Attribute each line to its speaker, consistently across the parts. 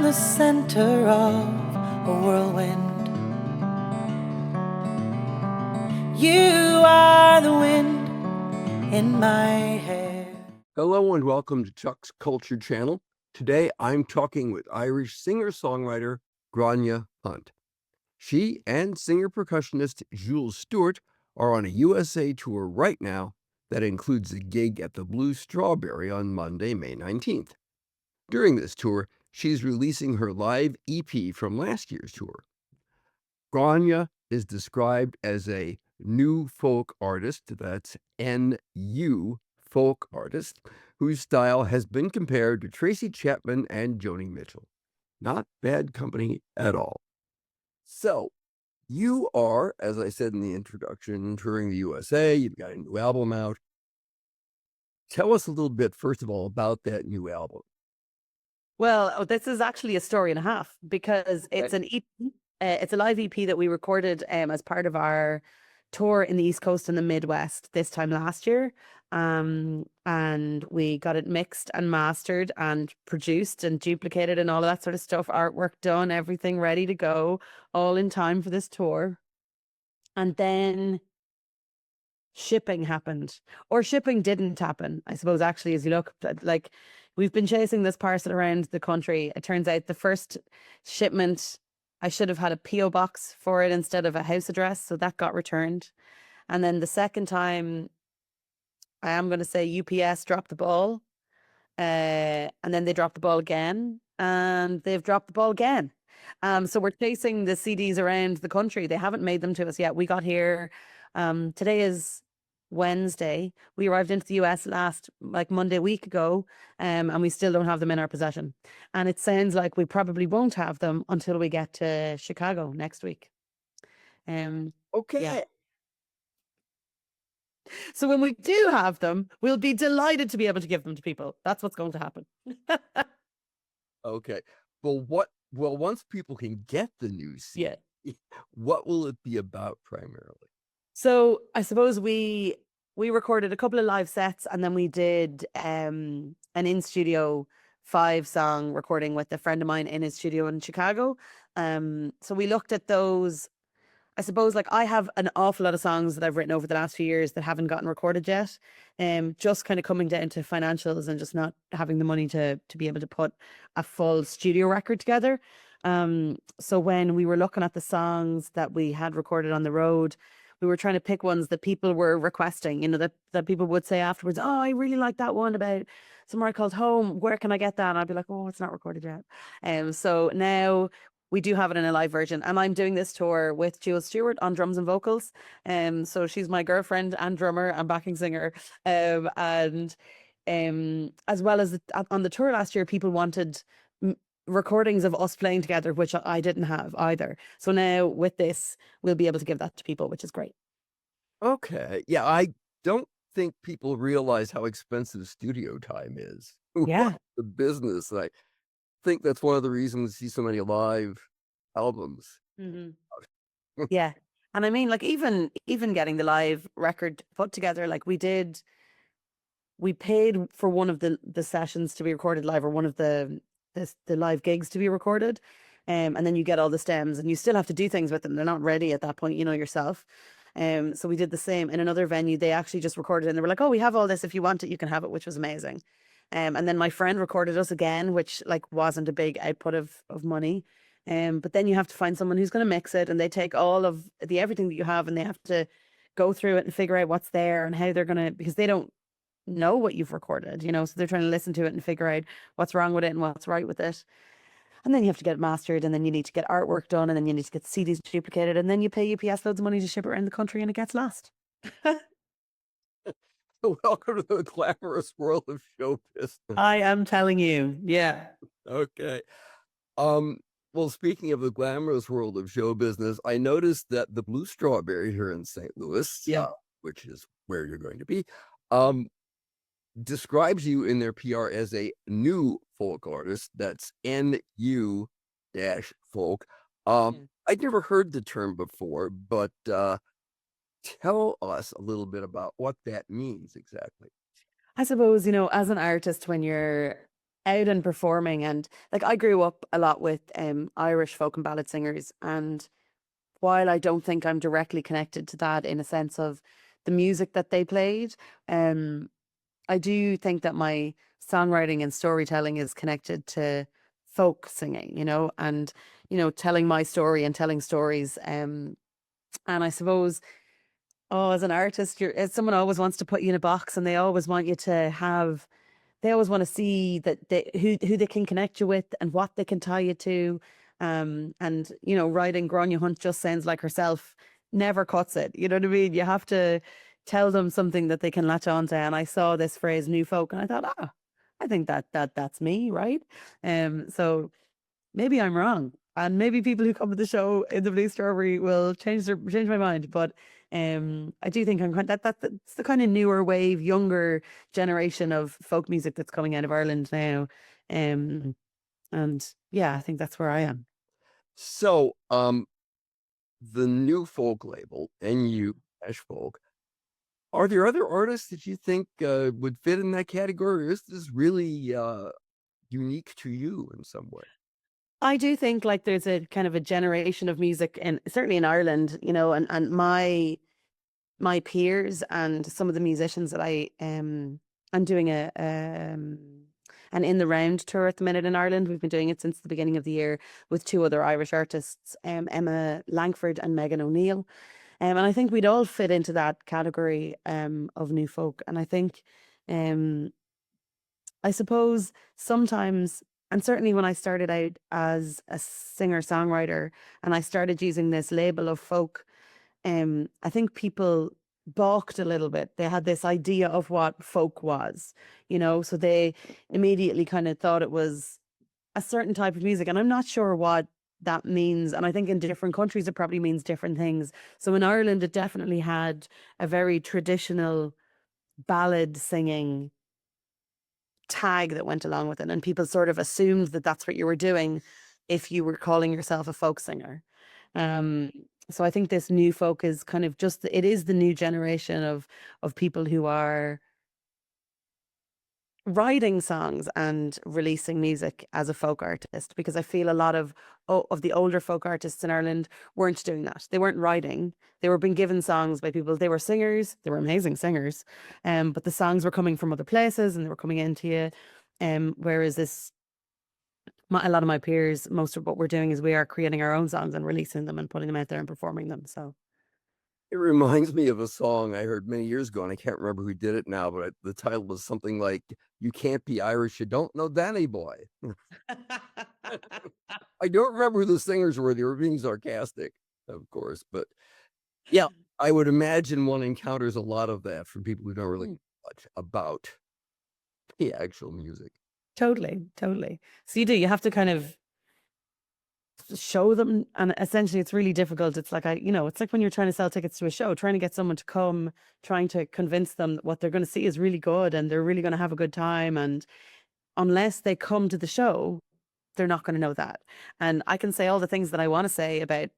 Speaker 1: the center of a whirlwind. You are the wind in my hair.
Speaker 2: Hello and welcome to Chuck's Culture Channel. Today I'm talking with Irish singer-songwriter Gráinne Hunt. She and singer-percussionist Jules Stewart are on a USA tour right now that includes a gig at the Blue Strawberry on Monday, May 19th. During this tour, she's releasing her live EP from last year's tour. Gráinne is described as a new folk artist, that's N-U, folk artist, whose style has been compared to Tracy Chapman and Joni Mitchell. Not bad company at all. So, you are, as I said in the introduction, touring the USA. You've got a new album out. Tell us a little bit, first of all, about that new album.
Speaker 3: Well, this is actually a story and a half because it's an EP. It's a live EP that we recorded as part of our tour in the East Coast and the Midwest this time last year. And we got it mixed and mastered and produced and duplicated and all of that sort of stuff, artwork done, everything ready to go, all in time for this tour. And then shipping happened, or shipping didn't happen, I suppose, actually, as you look, like, we've been chasing this parcel around the country. It turns out the first shipment, I should have had a PO box for it instead of a house address, so that got returned. And then the second time, I am going to say UPS dropped the ball, and then they dropped the ball again, and they've dropped the ball again. So we're chasing the CDs around the country. They haven't made them to us yet. We got here, today is Wednesday. We arrived into the US last, like, Monday week ago, and we still don't have them in our possession. And it sounds like we probably won't have them until we get to Chicago next week.
Speaker 2: Okay.
Speaker 3: Yeah. So when we do have them, we'll be delighted to be able to give them to people. That's what's going to happen.
Speaker 2: Okay. Well, once people can get the new CD,
Speaker 3: Yeah.
Speaker 2: what will it be about primarily?
Speaker 3: So I suppose we recorded a couple of live sets, and then we did an in-studio 5-song recording with a friend of mine in his studio in Chicago. So we looked at those. I suppose, like, I have an awful lot of songs that I've written over the last few years that haven't gotten recorded yet. Just kind of coming down to financials and just not having the money to be able to put a full studio record together. So when we were looking at the songs that we had recorded on the road, we were trying to pick ones that people were requesting, that people would say afterwards, oh, I really like that one about somewhere called Home. Where can I get that? And I'd be like, oh, it's not recorded yet. So now we do have it in a live version, and I'm doing this tour with Jules Stewart on drums and vocals. So she's my girlfriend and drummer and backing singer. And as well as on the tour last year, people wanted recordings of us playing together, which I didn't have either. So now with this, we'll be able to give that to people, which is great.
Speaker 2: Okay. Yeah, I don't think people realize how expensive studio time is.
Speaker 3: Yeah.
Speaker 2: The business. I think that's one of the reasons you see so many live albums.
Speaker 3: Mm-hmm. Yeah. And I mean, like, even getting the live record put together, like, we paid for one of the sessions to be recorded live, or one of the live gigs to be recorded. And then you get all the stems, and you still have to do things with them. They're not ready at that point, yourself. So we did the same in another venue. They actually just recorded, and they were like, oh, we have all this. If you want it, you can have it, which was amazing. And then my friend recorded us again, which, like, wasn't a big output of money. But then you have to find someone who's going to mix it, and they take all of everything that you have, and they have to go through it and figure out what's there and how they're going to, because they don't know what you've recorded, so they're trying to listen to it and figure out what's wrong with it and what's right with it. And then you have to get it mastered, and then you need to get artwork done, and then you need to get CDs duplicated, and then you pay UPS loads of money to ship it around the country, and it gets lost.
Speaker 2: Welcome to the glamorous world of show business.
Speaker 3: I am telling you. Yeah.
Speaker 2: Okay. Well, speaking of the glamorous world of show business, I noticed that the Blue Strawberry here in St. Louis, which is where you're going to be, describes you in their PR as a new folk artist. That's NU-folk. I'd never heard the term before, but tell us a little bit about what that means exactly.
Speaker 3: I suppose, as an artist, when you're out and performing. And like I grew up a lot with Irish folk and ballad singers, and while I don't think I'm directly connected to that in a sense of the music that they played, I do think that my songwriting and storytelling is connected to folk singing, and telling my story and telling stories. And I suppose, as an artist, someone always wants to put you in a box, and they always want you to have. They always want to see that who they can connect you with and what they can tie you to. And writing Gráinne Hunt just sounds like herself, never cuts it. You know what I mean? You have to tell them something that they can latch on to. And I saw this phrase "new folk" and I thought, I think that's me, right? So maybe I'm wrong, and maybe people who come to the show in the Blue Strawberry will change my mind. But I do think I'm that's the kind of newer wave, younger generation of folk music that's coming out of Ireland now. And yeah, I think that's where I am.
Speaker 2: So, the new folk label, NU-folk, are there other artists that you think would fit in that category? Or is this really unique to you in some way?
Speaker 3: I do think like there's a kind of a generation of music, and certainly in Ireland, and my peers and some of the musicians that I'm doing an in the round tour at the minute in Ireland. We've been doing it since the beginning of the year with two other Irish artists, Emma Langford and Megan O'Neill. And I think we'd all fit into that category of new folk. And I think, I suppose sometimes, and certainly when I started out as a singer-songwriter and I started using this label of folk, I think people balked a little bit. They had this idea of what folk was, so they immediately kind of thought it was a certain type of music. And I'm not sure what that means. And I think in different countries, it probably means different things. So in Ireland, it definitely had a very traditional ballad singing tag that went along with it. And people sort of assumed that that's what you were doing if you were calling yourself a folk singer. So I think this new folk is kind of it is the new generation of people who are writing songs and releasing music as a folk artist, because I feel a lot of the older folk artists in Ireland weren't doing that. They weren't writing. They were being given songs by people. They were singers. They were amazing singers. But the songs were coming from other places and they were coming into you. Whereas a lot of my peers, most of what we're doing is we are creating our own songs and releasing them and putting them out there and performing them. So
Speaker 2: it reminds me of a song I heard many years ago, and I can't remember who did it now, but the title was something like, "You Can't Be Irish, You Don't Know Danny Boy." I don't remember who the singers were. They were being sarcastic, of course. But yeah, I would imagine one encounters a lot of that from people who don't really know much about the actual music.
Speaker 3: Totally. So you have to kind of show them, and essentially it's really difficult. It's like it's like when you're trying to sell tickets to a show, trying to get someone to come, trying to convince them that what they're going to see is really good and they're really going to have a good time. And unless they come to the show, they're not going to know that. And I can say all the things that I want to say about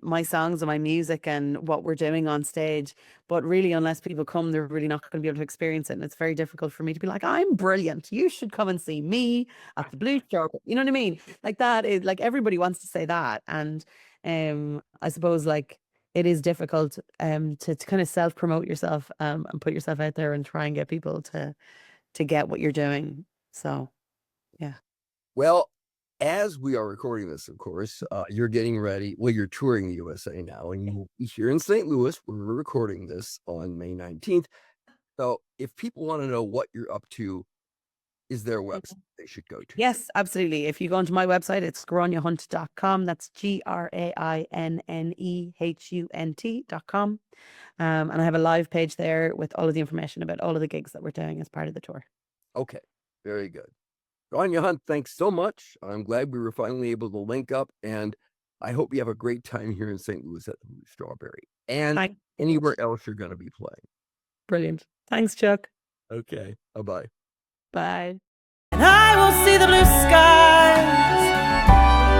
Speaker 3: my songs and my music and what we're doing on stage, but really unless people come, they're really not going to be able to experience it. And it's very difficult for me to be like, I'm brilliant, you should come and see me at the Blue Strawberry. You know what I mean? Like that is like, everybody wants to say that. And I suppose like it is difficult to kind of self-promote yourself and put yourself out there and try and get people to get what you're doing. So yeah.
Speaker 2: Well, as we are recording this, of course, you're getting ready. Well, you're touring the USA now, and you'll be here in St. Louis. We're recording this on May 19th. So if people want to know what you're up to, is there a website they should go to?
Speaker 3: Yes, absolutely. If you go onto my website, it's grainehunt.com. That's GRAINNEHUNT.com. And I have a live page there with all of the information about all of the gigs that we're doing as part of the tour.
Speaker 2: Okay, very good. Gráinne Hunt, thanks so much. I'm glad we were finally able to link up, and I hope you have a great time here in St. Louis at the Blue Strawberry and anywhere else you're going to be playing.
Speaker 3: Brilliant. Thanks, Chuck.
Speaker 2: Okay, bye-bye.
Speaker 3: Bye.
Speaker 1: And I will see the blue skies.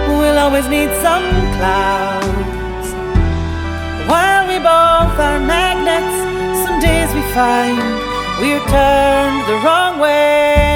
Speaker 1: We'll always need some clouds. While we both are magnets, some days we find we're turned the wrong way.